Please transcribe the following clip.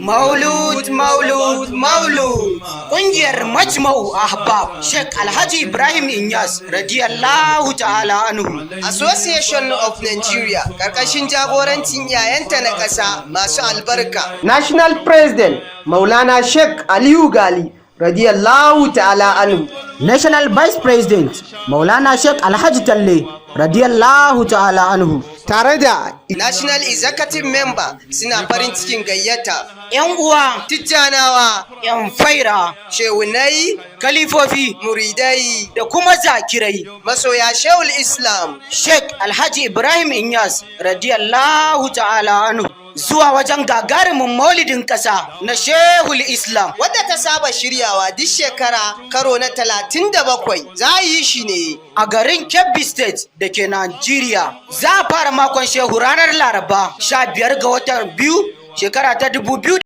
Maulud. Ƙungiyar Majma'u Ahbab Sheikh Alhaji Ibrahim Inyas radiyallahu ta'ala anhu. Association of Nigeria ƙarƙashin jagorancin yayanta na ƙasa masu albarka. National President Maulana Sheikh Aliyu Gali radiyallahu ta'ala anhu. National Vice President Maulana Sheikh Alhaji Talle radiyallahu ta'ala anhu. Tare da National Executive Member suna farin cikin gayyata 'Yan uwa, Tijjanawa, 'yan faira, Shehunai, kalifofi Muridai, da kuma zakirai. masoya Shehul Islam. Sheikh Alhaji Ibrahim Inyas radiyallahu ta'ala anhu zuwa wajen gagarumin maulidin ƙasa na Shehul Islam. Wadda ta saba shiryawa duk shekara karo na 37 za a yi shi ne A garin Kebbi State da ke Najeriya. Za a fara makon Shehu ranar Laraba 15 ga watan 2 shekara ta 2000.